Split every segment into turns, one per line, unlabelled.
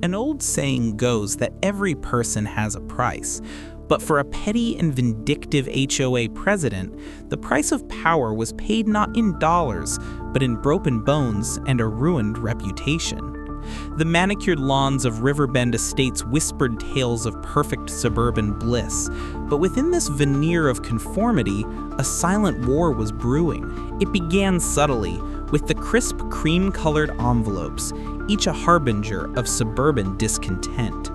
An old saying goes that every person has a price, but for a petty and vindictive HOA president, the price of power was paid not in dollars, but in broken bones and a ruined reputation. The manicured lawns of Riverbend Estates whispered tales of perfect suburban bliss, but within this veneer of conformity, a silent war was brewing. It began subtly, with the crisp cream-colored envelopes, each a harbinger of suburban discontent.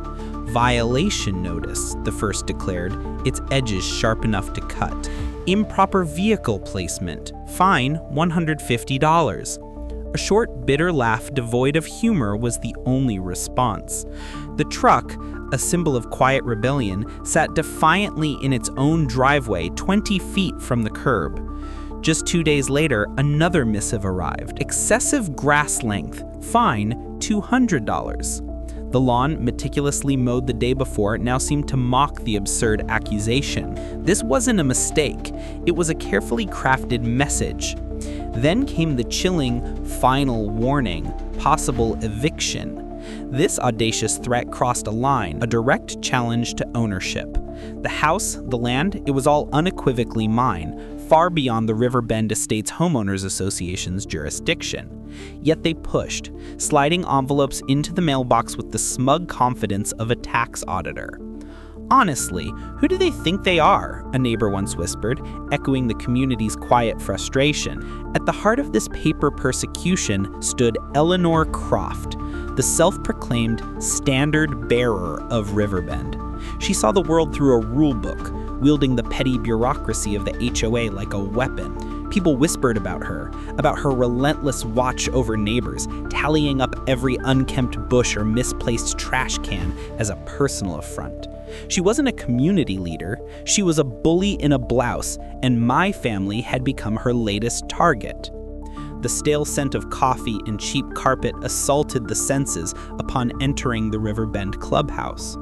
Violation notice, the first declared, its edges sharp enough to cut. Improper vehicle placement, fine $150. A short, bitter laugh devoid of humor was the only response. The truck, a symbol of quiet rebellion, sat defiantly in its own driveway 20 feet from the curb. Just 2 days later, another missive arrived. Excessive grass length, fine $200. The lawn, meticulously mowed the day before, now seemed to mock the absurd accusation. This wasn't a mistake. It was a carefully crafted message. Then came the chilling, final warning, possible eviction. This audacious threat crossed a line, a direct challenge to ownership. The house, the land, it was all unequivocally mine, far beyond the Riverbend Estates Homeowners Association's jurisdiction. Yet they pushed, sliding envelopes into the mailbox with the smug confidence of a tax auditor. Honestly, who do they think they are? A neighbor once whispered, echoing the community's quiet frustration. At the heart of this paper persecution stood Eleanor Croft, the self-proclaimed standard bearer of Riverbend. She saw the world through a rule book, wielding the petty bureaucracy of the HOA like a weapon. People whispered about her relentless watch over neighbors, tallying up every unkempt bush or misplaced trash can as a personal affront. She wasn't a community leader, she was a bully in a blouse, and my family had become her latest target. The stale scent of coffee and cheap carpet assaulted the senses upon entering the Riverbend clubhouse.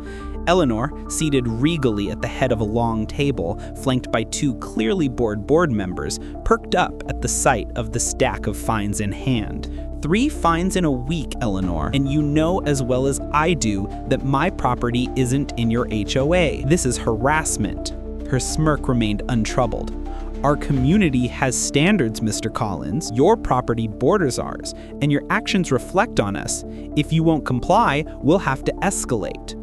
Eleanor, seated regally at the head of a long table, flanked by 2 clearly bored members, perked up at the sight of the stack of fines in hand. 3 fines in a week, Eleanor, and you know as well as I do that my property isn't in your HOA. This is harassment. Her smirk remained untroubled. Our community has standards, Mr. Collins. Your property borders ours, and your actions reflect on us. If you won't comply, we'll have to escalate.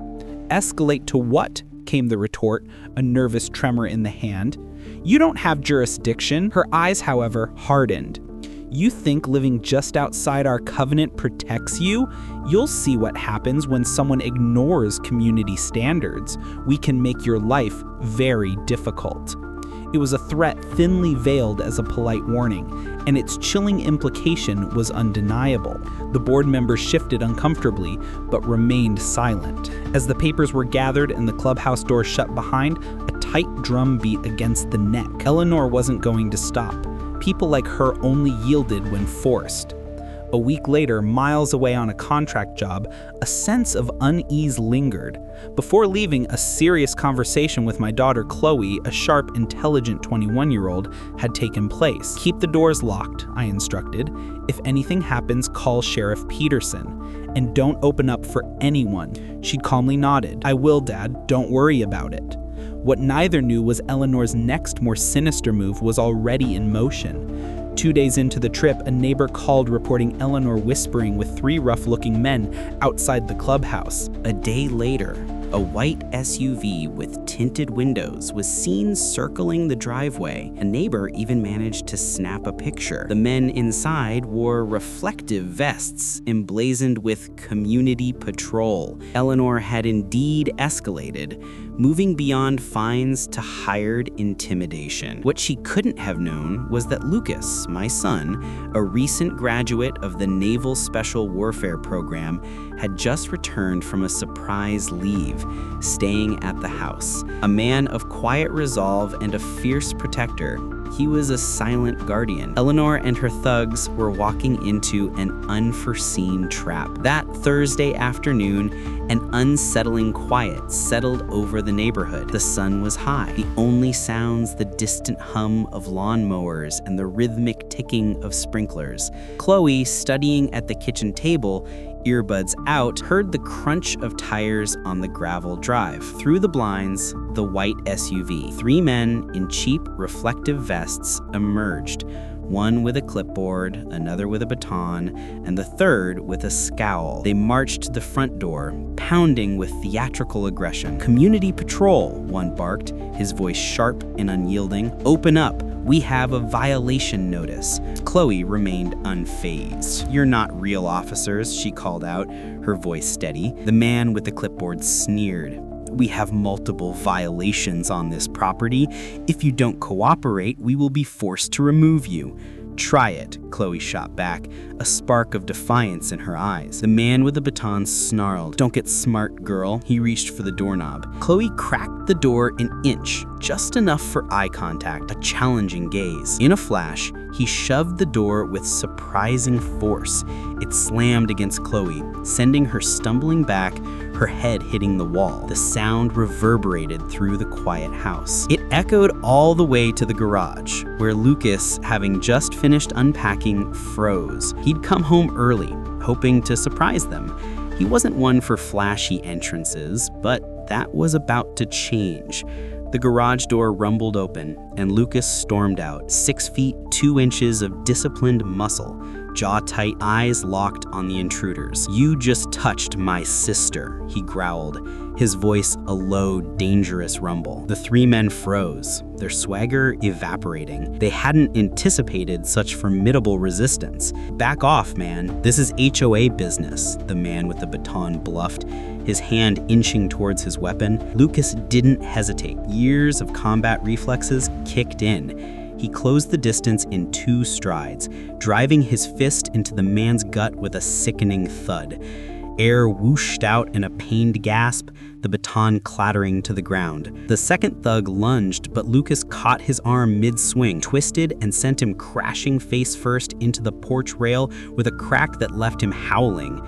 Escalate to what? Came the retort, a nervous tremor in the hand. You don't have jurisdiction. Her eyes, however, hardened. You think living just outside our covenant protects you? You'll see what happens when someone ignores community standards. We can make your life very difficult. It was a threat thinly veiled as a polite warning, and its chilling implication was undeniable. The board members shifted uncomfortably, but remained silent. As the papers were gathered and the clubhouse door shut behind, a tight drum beat against the neck. Eleanor wasn't going to stop. People like her only yielded when forced. A week later, miles away on a contract job, a sense of unease lingered. Before leaving, a serious conversation with my daughter Chloe, a sharp, intelligent 21-year-old, had taken place. Keep the doors locked, I instructed. If anything happens, call Sheriff Peterson. And don't open up for anyone. She calmly nodded. I will, Dad. Don't worry about it. What neither knew was Eleanor's next, more sinister move was already in motion. 2 days into the trip, a neighbor called reporting Eleanor whispering with 3 rough-looking men outside the clubhouse.
A day later, a white SUV with tinted windows was seen circling the driveway. A neighbor even managed to snap a picture. The men inside wore reflective vests emblazoned with community patrol. Eleanor had indeed escalated, moving beyond fines to hired intimidation. What she couldn't have known was that Lucas, my son, a recent graduate of the Naval Special Warfare Program, had just returned from a surprise leave, staying at the house. A man of quiet resolve and a fierce protector, he was a silent guardian. Eleanor and her thugs were walking into an unforeseen trap. That Thursday afternoon, an unsettling quiet settled over the neighborhood. The sun was high. The only sounds, the distant hum of lawnmowers and the rhythmic ticking of sprinklers. Chloe, studying at the kitchen table, earbuds out, heard the crunch of tires on the gravel drive. Through the blinds, the white SUV. 3 men in cheap, reflective vests emerged. One with a clipboard, another with a baton, and the third with a scowl. They marched to the front door, pounding with theatrical aggression. "Community patrol," one barked, his voice sharp and unyielding. "Open up. We have a violation notice." Chloe remained unfazed. "You're not real officers," she called out, her voice steady. The man with the clipboard sneered. "We have multiple violations on this property. If you don't cooperate, we will be forced to remove you." "Try it," Chloe shot back, a spark of defiance in her eyes. The man with the baton snarled. "Don't get smart, girl." He reached for the doorknob. Chloe cracked the door an inch, just enough for eye contact, a challenging gaze. In a flash, he shoved the door with surprising force. It slammed against Chloe, sending her stumbling back, her head hitting the wall. The sound reverberated through the quiet house. It echoed all the way to the garage, where Lucas, having just finished unpacking, froze. He'd come home early, hoping to surprise them. He wasn't one for flashy entrances, but that was about to change. The garage door rumbled open, and Lucas stormed out, 6 feet 2 inches of disciplined muscle, jaw tight, eyes locked on the intruders. "You just touched my sister," he growled, his voice a low, dangerous rumble. The 3 men froze, their swagger evaporating. They hadn't anticipated such formidable resistance. "Back off, man. This is HOA business," the man with the baton bluffed, his hand inching towards his weapon. Lucas didn't hesitate. Years of combat reflexes kicked in. He closed the distance in 2 strides, driving his fist into the man's gut with a sickening thud. Air whooshed out in a pained gasp, the baton clattering to the ground. The second thug lunged, but Lucas caught his arm mid-swing, twisted, and sent him crashing face first into the porch rail with a crack that left him howling.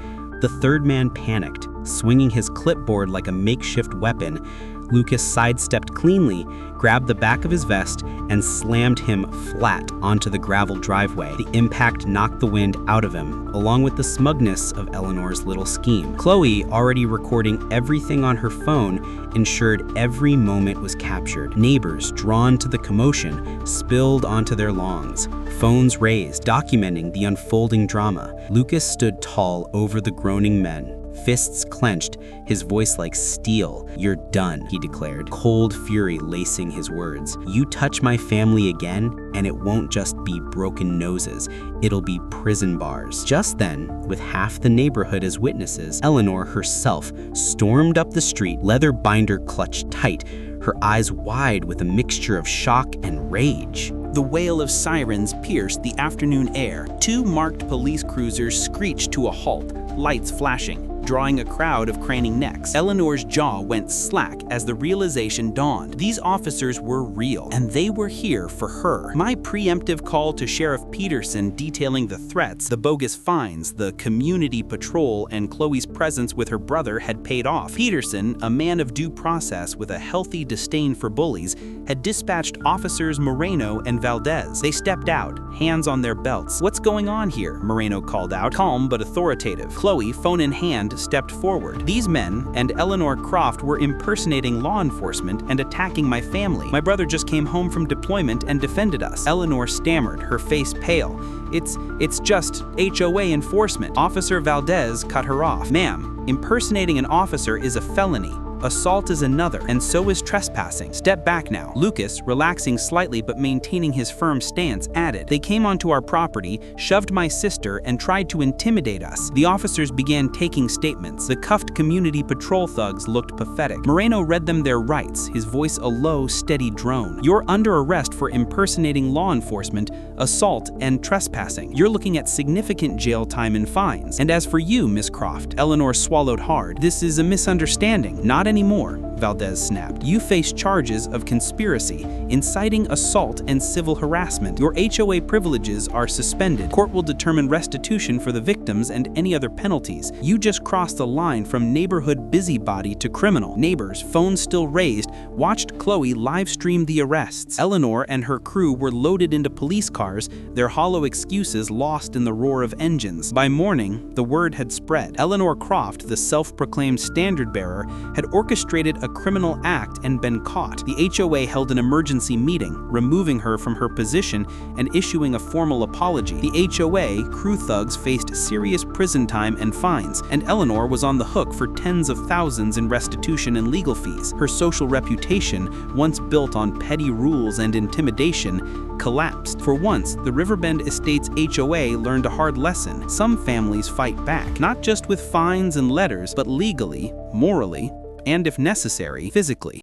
The third man panicked, swinging his clipboard like a makeshift weapon. Lucas sidestepped cleanly, grabbed the back of his vest, and slammed him flat onto the gravel driveway. The impact knocked the wind out of him, along with the smugness of Eleanor's little scheme. Chloe, already recording everything on her phone, ensured every moment was captured. Neighbors, drawn to the commotion, spilled onto their lawns. Phones raised, documenting the unfolding drama. Lucas stood tall over the groaning men, fists clenched, his voice like steel. "You're done," he declared, cold fury lacing his words. "You touch my family again, and it won't just be broken noses, it'll be prison bars." Just then, with half the neighborhood as witnesses, Eleanor herself stormed up the street, leather binder clutched tight, her eyes wide with a mixture of shock and rage.
The wail of sirens pierced the afternoon air. 2 marked police cruisers screeched to a halt, lights flashing, drawing a crowd of craning necks. Eleanor's jaw went slack as the realization dawned. These officers were real, and they were here for her. My preemptive call to Sheriff Peterson detailing the threats, the bogus fines, the community patrol, and Chloe's presence with her brother had paid off. Peterson, a man of due process with a healthy disdain for bullies, had dispatched officers Moreno and Valdez. They stepped out, hands on their belts. "What's going on here?" Moreno called out, calm but authoritative. Chloe, phone in hand, stepped forward. "These men and Eleanor Croft were impersonating law enforcement and attacking my family. My brother just came home from deployment and defended us." Eleanor stammered, her face pale. It's just HOA enforcement." Officer Valdez cut her off. "Ma'am, impersonating an officer is a felony. Assault is another, and so is trespassing. Step back now." Lucas, relaxing slightly but maintaining his firm stance, added, "They came onto our property, shoved my sister, and tried to intimidate us." The officers began taking statements. The cuffed community patrol thugs looked pathetic. Moreno read them their rights, his voice a low, steady drone. "You're under arrest for impersonating law enforcement, assault, and trespassing. You're looking at significant jail time and fines. And as for you, Miss Croft," Eleanor swallowed hard, "this is a misunderstanding. Not anymore. Valdez snapped. "You face charges of conspiracy, inciting assault, and civil harassment. Your HOA privileges are suspended. Court will determine restitution for the victims and any other penalties. You just crossed the line from neighborhood busybody to criminal." Neighbors, phones still raised, watched Chloe live stream the arrests. Eleanor and her crew were loaded into police cars, their hollow excuses lost in the roar of engines. By morning, the word had spread. Eleanor Croft, the self-proclaimed standard-bearer, had orchestrated a criminal act and been caught. The HOA held an emergency meeting, removing her from her position and issuing a formal apology. The HOA crew thugs faced serious prison time and fines, and Eleanor was on the hook for tens of thousands in restitution and legal fees. Her social reputation, once built on petty rules and intimidation, collapsed. For once, the Riverbend Estates HOA learned a hard lesson. Some families fight back, not just with fines and letters, but legally, morally, and if necessary, physically.